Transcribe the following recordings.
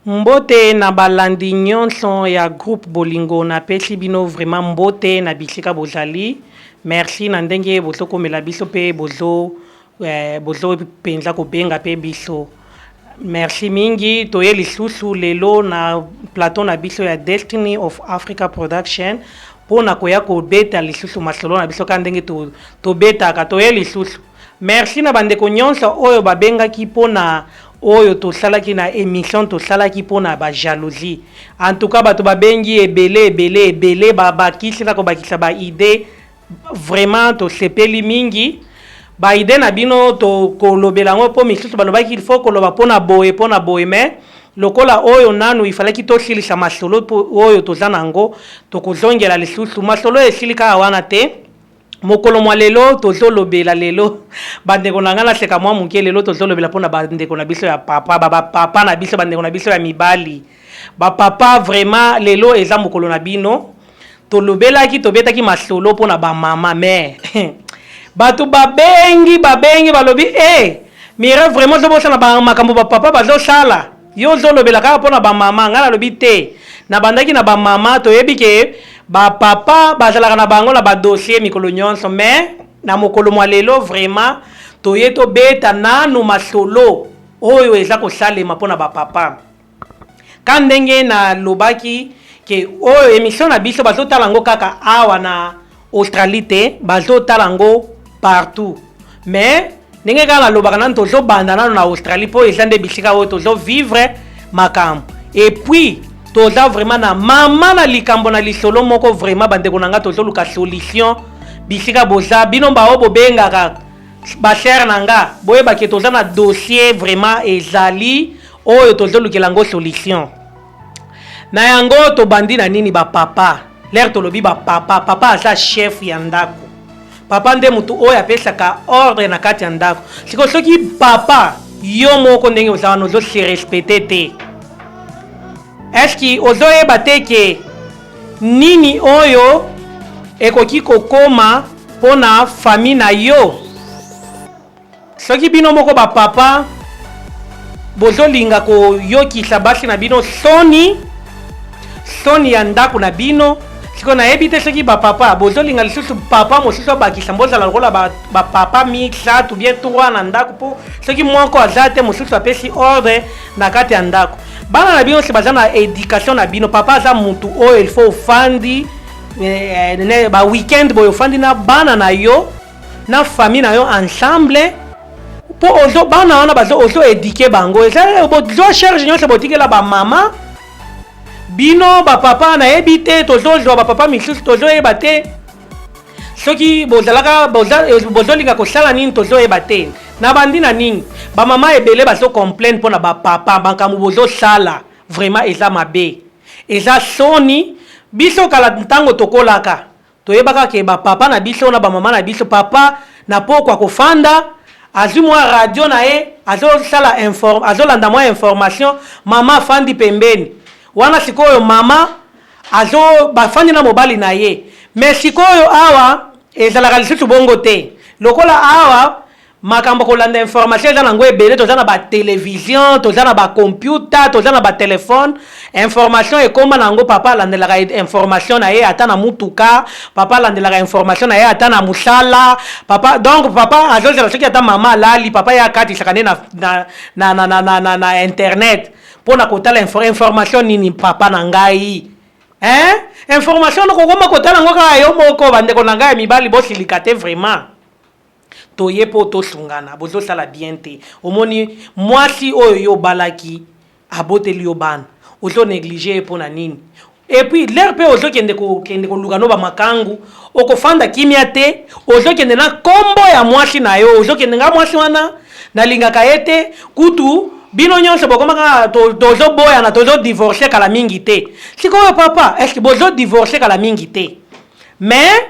Mbote na balandi nyonso ya groupe Bolingo na pesi bino vraiment mbote na bisika bozali. Merci na ndenge bozo komela biso pe bozo penza kobenga pe biso. Merci mingi toye lisusu lelo na plateau na biso ya Destiny of Africa Production pona koya ko beta lisusu masolo na biso kandenge to beta ka toye lisusu. Merci na bandeko nyonso oyo babenga ki pona oyo to salaki na émission to salaki pona ba jalousie. En tout cas bato babengi ebele babakisi na ko bakisa ba idée vraiment to sepeli mingi. Ba idée na bino to kolobela ngo po misusu balobaki il faut koloba pona boye mais lokola oyo nanu ifalaki to silisa masolo oyo to zanango to kozongela lisusu masolo esilika wana te. Mokolo mwa lelo tozolobela lelo bandeko na ngana seka mwa muke lelo tozolobela pona bandeko na biso ya papa na biso bandeko na biso ya mibali ba papa vraiment lelo eza mokolo na bino tolobelaki tobetaki masolo pona ba mama mais bato babengi balobi mire vraiment zobosana ba makambo ba papa bazosala yo zolobela kaka pona ba mama ngana lobi te na bandaki na ba mama toyebi ke ba papa bazalaka na bango na ba dossier mikolo nyonso mais na mokolo mwa lelo vraiment toye to beta nanu masolo oyo eza kosalema pona ba papa kandenge na lobaki ke oyo émission na biso bazotala ngo kaka awa na Australie te bazotala ngo partout mais ndenge kaka na lobaka nanu tozobanda nanu na Australie po eza nde bisika oyo tozovivre makambo et puis toza vraiment na mama na likambo na lisolo moko vraiment bandeko nanga tozoluka solution bisika boza bino ba obo bengaka ba cher nanga boyeba ke toza na dossier vraiment ezali oyo tozolukela ngo solution na yango to bandi na nini ba papa l'air tolobi ba papa aza chef ya ndako papa nde mutu oyo apesaka ordre na kati ya ndako siko soki papa yo moko ndenge oza wana ozo se respecter te. Est-ce que ozoyeba te ke nini oyo ekoki kokoma pona famille na yo soki bino moko ba papa bozolinga koyokisa basi na bino soni ya ndako na bino siko nayebi te soki ba papa bozolinga lisusu papa mosusu abakisa mbozala lokola ba papa mixa to bien 3 na ndako po soki moko aza te mosusu apesi ordre na kati ya ndako. Bana na bino se baza na éducation na bino papa aza mutu oyo il faut fandi ba weekend boyo fandi na bana na yo na famille na yo ensemble po ozo bana wana bazo ozo éduquer bango eza bozo charge nyonso botikela ba mama bino ba papa na ebite tozo ba papa misusu tozo eba te soki bozalaka bozolinga kosala nini tozo eba te na bandi na nini ba mama ebele bazo complain pona ba papa bankamu bozo sala vraiment eza mabe eza soni biso kala ntango tokolaka toyebaka ke ba papa na biso na ba mama na biso papa na pokwa kofanda azwi mwa radio na ye azolanda mwa information mama fandi pembeni wana sikoyo mama bafandi na mobali na ye mais sikoyo awa ezalaka lisusu bongo te lokola awa makambo kolanda information eza nango ebele toza na ba télévision toza na ba computer toza na ba téléphone information ekoma nango papa alandelaka information na ye ata na mutuka papa alandelaka information na ye ata na musala papa donc papa azozela soki ata mama alali papa ye akatisaka nde na internet mpona kotala information nini papa na ngai information nakokoma kotala ngo kaka yo moko bandeko na ngai ya mibali bosilika te vraiment toye po tosungana bozosala bien te omoni mwasi oyo yo balaki aboteli yo bana ozo négliger po na nini et puis l'air pe ozo kende koluka no ba makangu okofanda kimia te ozo kende na kombo ya mwasi na yo ozo kende nga mwasi wana nalingaka ete kutu bino nyonso bokomaka tozo boya na tozo divorcer kala mingi te sikoyo papa est-ce que bozo divorcer kala mingi te mais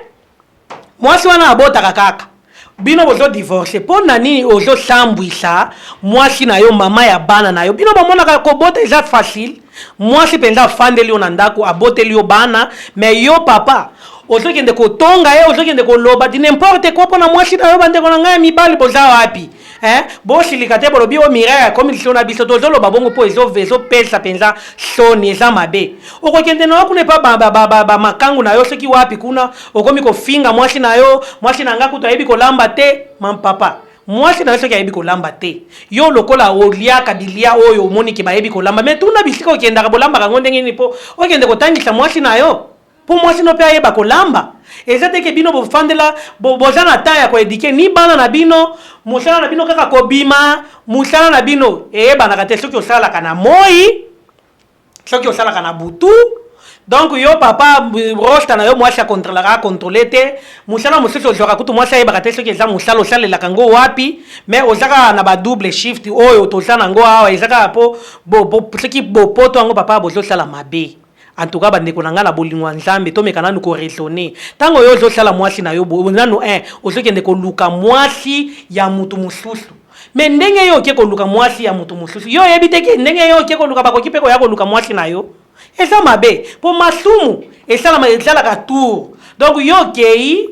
mwasi wana abotaka kaka bino bozo divorcer po na nini ozo sambwisa mwasi na yo mama ya bana na yo bino bamonaka kobota eza facile mwasi penza afandeli yo na ndako aboteli yo bana mais yo papa ozokende kotonga ye ozokende koloba di n'importe quoi pona mwasi na yo bandeko na ngai mibali boza wapi bosilika te bolobi o mireille comme liso na biso tozoloba bongo po ezopesa penza soni eza mabe okokende na kuna pa makangu na yo soki wapi kuna okomi kofinga mwasi na yo mwasi na nga kutu ayebi kolamba te mampapa mwasi na yo soki ayebi kolamba te yo lokola oliaka bilia oyo omoni ke bayebi kolamba me tuna bisika okendaka bolamba kango ndenge nini po okende kotangisa mwasi na yo po mwasi no pe ayeba kolamba eza te ke bino bofandela boza na temps ya koedike ni bana na bino mosala na bino kaka kobima mosala na bino eyebanaka te soki osalaka na moi soki osalaka na butu donc yo papa rosta na yo mwasi akontrole te mosala mosusu ozwaka kutu mwasi ayebaka te soki eza mosala osalelaka yango wapi mais ozaka na badouble shift oyo toza nango awa ezaka po soki bopoto yango papa bozosala mabe en tout cas bandeko na nga na bolingo nzambe tomeka nanu koraisonner ntango yo ozosala mwasi na yo nanu ozokende koluka mwasi ya mutu mosusu me ndenge yo oke koluka mwasi ya mutu mosusu yo oyebi te ndenge yo oke koluka bakoki mpe koya koluka mwasi na yo eza mabe po masumu esalaka tour donc yo okei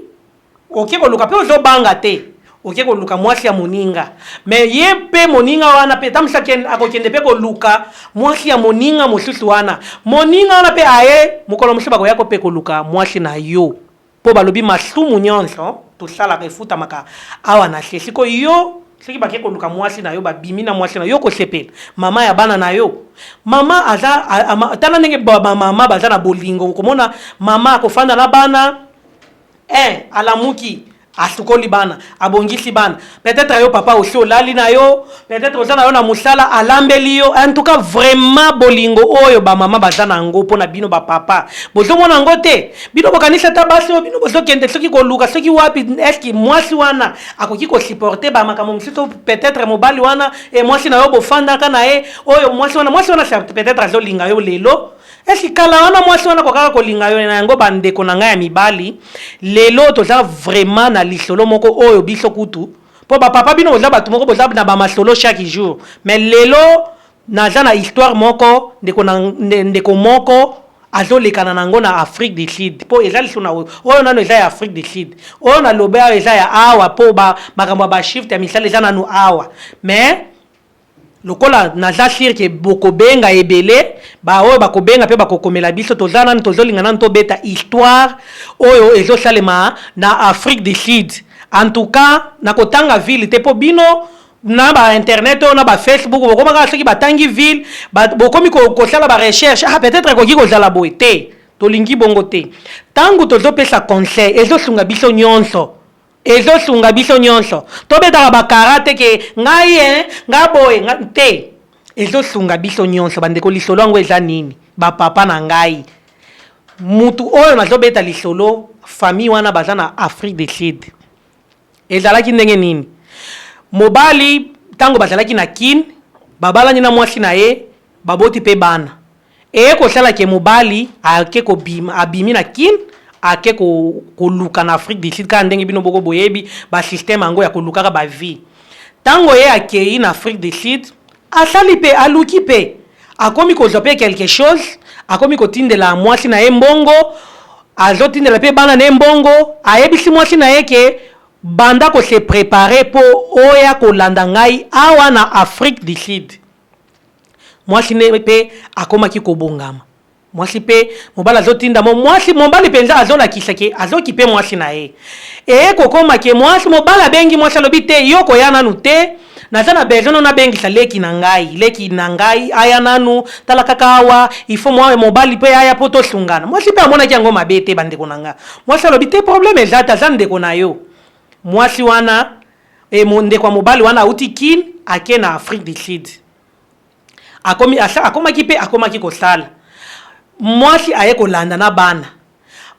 oke koluka mpe ozobanga te oke koluka mwasi ya moninga me ye mpe moninga wana mpe tamisa akokende mpe koluka mwasi ya moninga mosusu wana moninga wana mpe aye mokolo mosusu bakoyako mpe koluka mwasi na yo mpo balobi masumu nyonso tosalaka efutamaka awa na se siko yo soki bake koluka mwasi na yo babimi na mwasi na yo kosepela mama ya bana na yo mama tala ndenge mama baza na bolingo komona mama akofanda na bana alamuki asukoli bana abongisi bana peut-être yo papa aussi olali na yo peut-être oza na yo na musala alambeli yo en tout cas vraiment bolingo oyo bamama baza na yango mpona bino bapapa bozomona yango te bino bokanisa ta basi oyo bino bozokende soki koluka soki wapi eske mwasi wana akoki kosupporte bamakambo mosusu peut-être mobali wana mwasi na yo bofandaka na ye oyo mwasi wana peut-être azolinga yo lelo esi kala wana mwasi wana kokaka kolinga yo na yango bandeko na ngai ya mibali lelo toza vraiment na lisolo moko oyo biso kutu po bapapa bino boza bato moko boza na bamasolo chaque jour mais lelo naza na histoire moko ndeko moko azolekana nango na Afrique du Sud po eza liso na oyo nano eza ya Afrique du Sud oyo na lobe eza ya awa po makambo ya bashift ya misala eza nanu awa mais lokola naza sir ke bokobenga ebele oyo bakobenga mpe bakokomela biso toza nani tozolinga nani tobeta histoire oyo ezosalema na Afrique du Sud en tout cas nakotanga ville te po bino na ba internet oyo na ba Facebook bokomaka soki batangi ville bokomi kosala ba recherche peut-être koki kozala boye te tolingi bongo te ntango tozopesa conseil ezosunga biso nyonso tobetaka bakarate ke ngai nga boye te ezosunga biso nyonso bandeko lisolo yango eza nini bapapa na ngai mutu oyo nazobeta lisolo famille wana baza na Afrique du Sud ezalaki ndenge nini mobali ntango bazalaki na kin babalani na mwasi na ye baboti mpe bana kosala ke mobali ake abimi na kin ake koluka na Afrique du Sud kaka ndenge bino boko boyebi basysteme yango ya kolukaka bavie ntango ye akei na Afrique du Sud asali mpe aluki mpe akomi kozwa mpe quelque chose akomi kotindela mwasi na ye mbongo azotindela mpe bana na ye mbongo ayebisi mwasi na ye ke banda kose prepare po oya kolanda ngai awa na Afrique du Sud mwasi ne mpe akomaki kobongama mwasi pe mobali azotinda mwasi mobali penza azolakisa ke azoki pe mwasi na ye kokoma ke mwasi mobali abengi mwasi alobi te yo koya nanu te naza na besoin na bengisa leki na ngai aya nanu tala kaka awa ifo mobali pe aya po tosungana mwasi pe amonaki yango mabe te bandeko na nga mwasi alobi te problème eza ta za ndeko na yo mwasi wana ndeko mobali wana auti kin ake na Afrique du Sud akomaki pe akomaki kosala mwasi aye kolanda na bana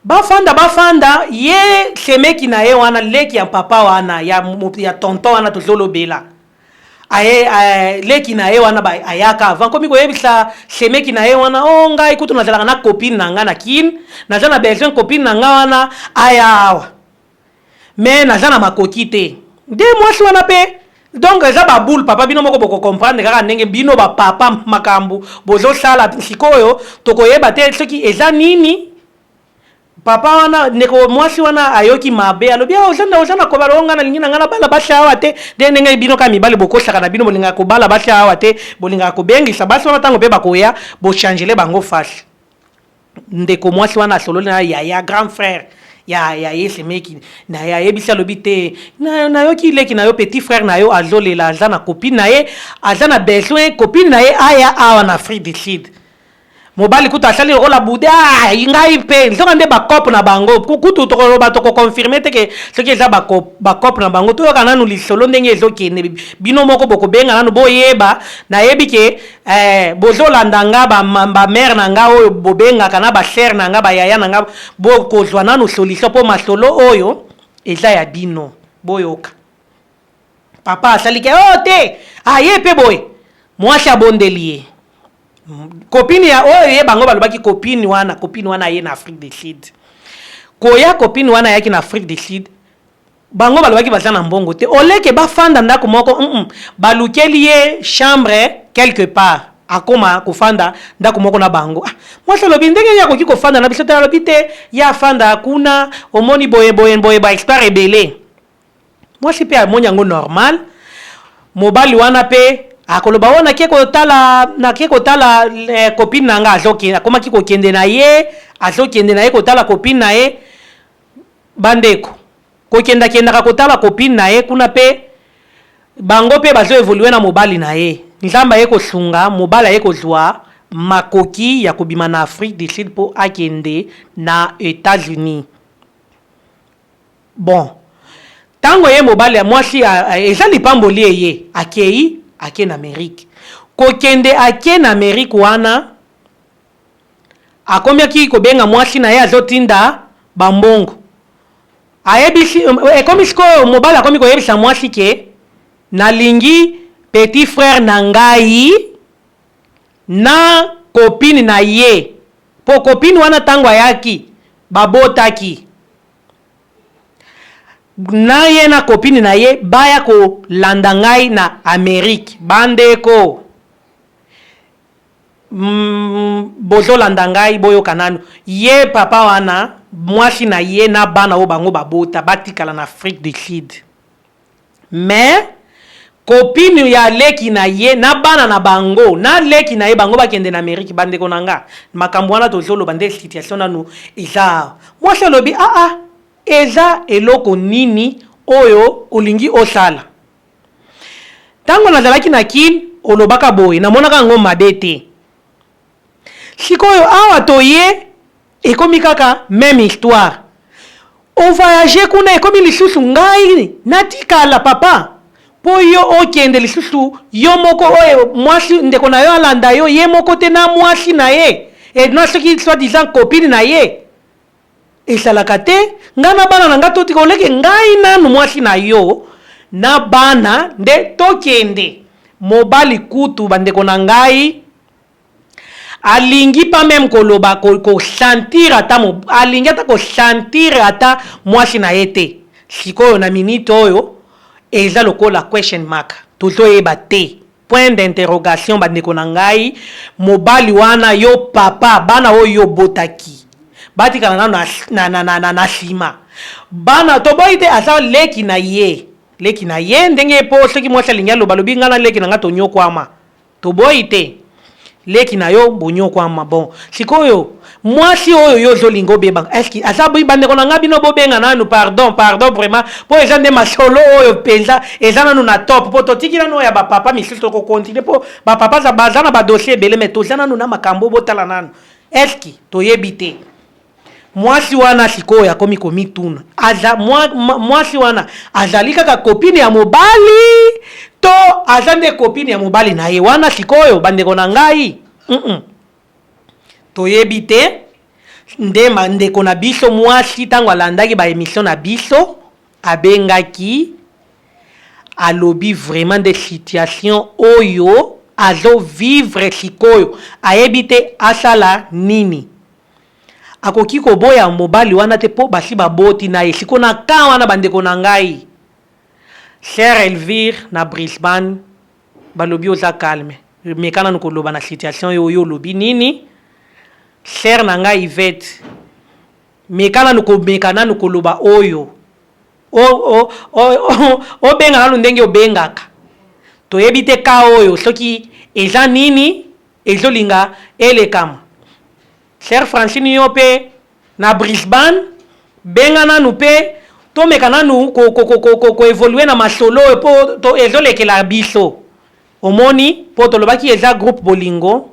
bafanda ye semeki na ye wana leki ya papa wana ya tonton wana tozolobela aye leki na ye wana ayaka avant komi koyebisa semeki na ye wana ngai kutu nazalaka na copine na nga na kin naza na besoin copine na nga wana aya awa mais naza na makoki te nde mwasi wana pe donc eza baboule papa bino moko boko comprendre kaka ndenge bino bapapa makambo bozosala sikoyo tokoyeba te soki eza nini papa wana ndeko mwasi wana ayoki mabe alobi ozana kobalonga na lingi na ngana bala basi awa te de ndenge bino ka mibali bokosaka na bino bolinga kobala basi awa te bolinga kobengisa basi wana tango pe bakoya bochangele bango face ndeko mwasi wana asololi na ya grand frère ya yese meki na ya yebisa lobi te na yoki leki na yo petit frère na yo azolela aza na copine na ye aza na besoin copine na ye aya awa na Afrique du Sud mobali kutu asali rola bude ngai pe nzoka nde bakope na bango kutu tokoloba tokokonfirme te ke soki eza bakope na bango toyoka nanu lisolo ndenge ezokende bino moko bokobenga nanu boyeba nayebi ke bozolanda nga bamare na nga oyo bobengaka na basere na nga bayaya na nga bokozwa nanu solution mpo masolo oyo eza ya bino boyoka papa asali ke te ye mpe boye mwasi abondeli ye copine ya oyo ye bango balobaki copine wana ye na Afrique du Sud koya copine wana yaki na Afrique du Sud bango balobaki baza na mbongo te oleke bafanda ndako moko balukeli ye chambre quelque part akoma kofanda ndako moko na bango mwasi alobi ndenge yakoki kofanda na biso te alobi te ya fanda kuna omoni boye ba expert ebele mwasi pe amoni yango normal mobali wana pe akoloba wana ke kotala copine na nga azokende akomaki kokende na ye azokende na ye kotala copine na ye bandeko kokendakendaka kotala copine na ye kuna pe bango pe bazoevolue na mobali na ye nzambe aye kosunga mobali aye kozwa makoki ya kobima na Afrique du Sud mpo akende na États-Unis bon tango ye mobali ya mwasi eza lipamboli eye akei ake na Amérique kokende ake na Amérique wana akomiaki kobenga mwasi na ye azotinda bambongo ayebisi ekomi sikoyo mobali akomi koyebisa mwasi ke nalingi petit frère na ngai na copine na ye po copine wana tango ayaki babotaki na ye na copine na ye baya kolanda ngai na Amérique bandeko bozolanda ngai boyoka nanu ye papa wana mwasi na ye na bana o bango babota batikala na Afrique du Sud mais copine ya leki na ye na bana na bango na leki na ye bango bakende na Amérique bandeko nanga makambo wana tozoloba nde situation nanu eza mwasi alobi eza eloko nini oyo olingi osala tango nazalaki na kini olobaka boye namonaka yango mabe te sikoyo awa toye ekomi kaka même histoire o voyage kuna ekomi lisusu ngai natikala papa po yo okende lisusu yo moko oyo mwasi ndeko na yo alanda yo ye moko te na mwasi na ye na soki soi-disant copine na ye esalaka te ngai na bana na ngai totika oleke ngai nanu mwasi na yo na bana nde tokende mobali kutu bandeko na ngai alingi pa meme koloba kosentir ata alingi ata kosentir ata mwasi na ye te sikoyo na minute oyo eza lokola question mark tozoyeba te point d'interrogation bandeko na ngai mobali wana yo papa bana oyo botaki batikala nano na nsima bana toboyi te aza leki na ye ndenge po soki mwasi alingi aloba lobi ngai na leki na ngai tonyokwama toboyi te leki na yo bonyokwama bon sikoyo mwasi oyo yo ozolinga obebanga eske aza bandeko na ngai bino bobenga nanu pardon vraiment po eza nde masolo oyo mpenza eza nanu na top po totiki nanu oyo ya bapapa misusu tokokontinue po bapapa baza na badossier ebele me toza nanu na makambo botala nanu eske toyebi te mwasi wana sikoyo akomi komituna mwasi wana azali kaka kopine ya mobali to aza nde kopine ya mobali na ye wana sikoyo bandeko na ngai toyebi te nde ndeko na biso mwasi ntango alandaki baémission na biso abengaki alobi vraiment de situation oyo azovivre sikoyo ayebi te asala nini akoki koboya mobali wana te po basi baboti na ye siko na ka wana bandeko na ngai Sœur Elvire na Brisbane balobi oza calme mekana nkoloba na situation oyo lobi nini Sœur na ngai Yvette mekana nanu koloba oyo o benga nanu ndenge obengaka toyebi te ka oyo soki eza nini ezolinga elekama. Cher Francine yo pe na Brisbane benga nanu pe tomeka nanu ko evolue na masolo po to ezolekela biso omoni po tolobaki eza groupe bolingo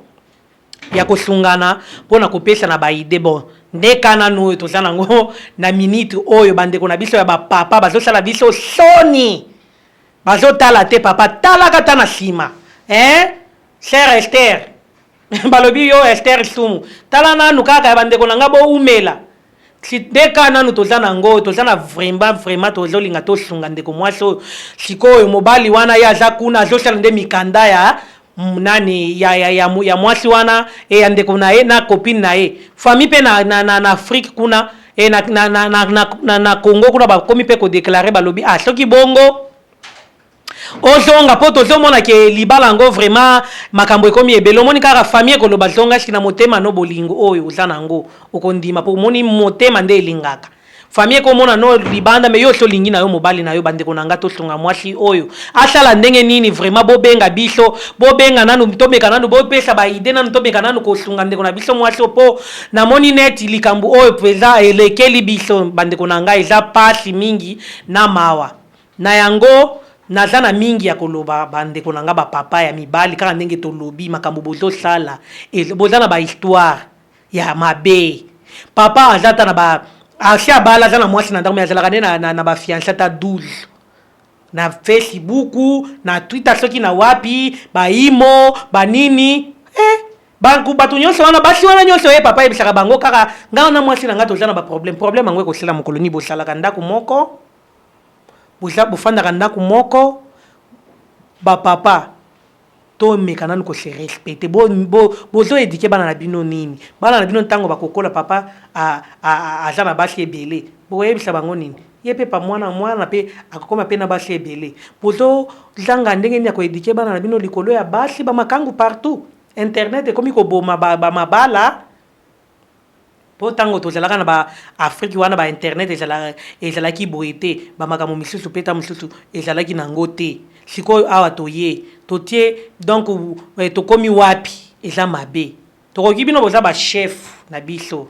ya kosungana pona kopesa na baide bon ndeka nanu oyo toza nango na minute oyo bandeko na biso ya bapapa bazosala biso soni bazotala te papa talaka ta na nsima Cher Esther balobi yo Esther Sumu tala nanu kaka ya bandeko na nga boumela ndeka nanu toza nango toza na vraiment tozolinga tosunga ndeko mwasi oyo sikoyo mobali wana ye aza kuna azosala nde mikanda ya nani ya mwasi wana ya ndeko na ye na copine na ye famille pe na Afrique kuna na Congo kuna bakomi pe kodeklare balobi soki bongo ozonga po tozomona ke libala ngo vraiment makambo ekomi ebele omoni kaka famille ekoloba zonga siki na motema no bolingo oyo oza nango okondima po omoni motema nde elingaka famille ekomona no libanda me yo solingi na yo mobali na yo bandeko na nga tosonga mwasi oyo asala ndenge nini vraiment bobenga biso bobenga nanu tomeka nanu bopesa baide nanu tomeka nanu kosunga ndeko na biso mwasi po namoni neti likambo oyo peza elekeli biso bandeko na nga eza pasi mingi na mawa na yango naza na mingi ya koloba bandeko na nga bapapa ya mibali kaka ndenge tolobi makambo bozosala boza na bahistoire ya mabe papa aza ta na asi abala aza na mwasi na ndako me azalaka nde na bafiance ata 12 na Facebook na Twitter soki na wapi baimo banini bato nyonso wana basi wana nyonso papa yebisaka bango kaka nga na mwasi na nga toza na problème yango ekosala mokolo ni bosalaka ndako moko bofandaka ndako moko bapapa tomeka nanu kose respecte bozoedike bana na bino nini bana na bino ntango bakokola papa aza na basi ebele boyebisa bango nini ye pe pa mwana pe akokoma pe na basi ebele bozozanga ndenge nini ya koedike bana na bino likolo ya basi bamakangu partout internet ekomi koboma bamabala po ntango tozalaka na baafrike wana bainternet ezalaki boye te bamakambo misusu pe ta mosusu ezalaki nango te sikoyo awa toye totie donc tokomi wapi eza mabe tokoki bino boza bachef na biso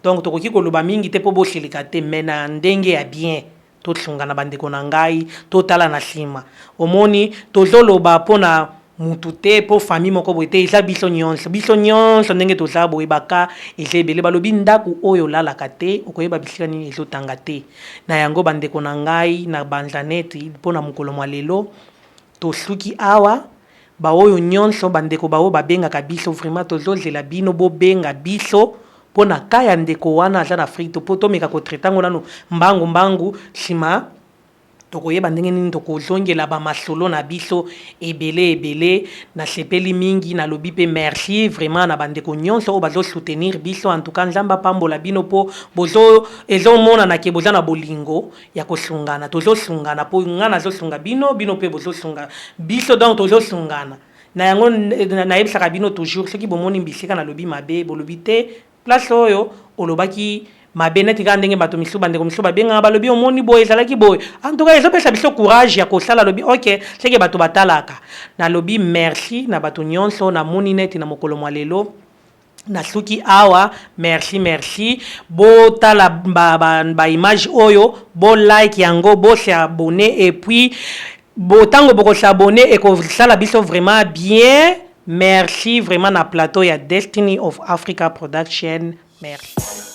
donc tokoki koloba mingi te po boseleka te me na ndenge ya bien tosunga na bandeko na ngai totala na nsima omoni tozoloba mpona mutu te po famille moko boye te eza biso nyonso ndenge toza boye baka eza ebele balobi ndako oyo olalaka te okoyeba bisika nini ezotanga te na yango bandeko na ngai na banzaneti mpona mokolo mwa lelo tosuki awa baoyo nyonso bandeko baoyo babengaka biso vraiment tozozela bino bobenga biso mpona ka ya ndeko wana aza na Afrique po tomeka kotretango nano mbangu nsima tokoyeba ndenge nini tokozongela bamasolo na biso ebele na sepeli mingi na lobi pe merci vraiment na bandeko nyonso oyo bazosoutenir biso en tout cas nzambe apambola bino po ezomonana ke boza na bolingo ya kosungana tozosungana po nga nazosunga bino pe bozosunga biso donc tozosungana na yango nayebisaka bino toujours soki bomoni mbisika na lobi mabe bolobi te place oyo olobaki mabe neti kaka ndenge bato misusu bandeko misusu babengaka balobi omoni boye ezalaki boye en tout cas ezopesa biso courage ya kosala lobi ok seke bato batalaka nalobi merci na bato nyonso namoni neti na mokolo mwa lelo nasuki awa merci botala baimage oyo bolike yango bose abonne et puis botango bokosabonne ekosala biso vraiment bien merci vraiment na plateau ya Destiny of Africa Production merci.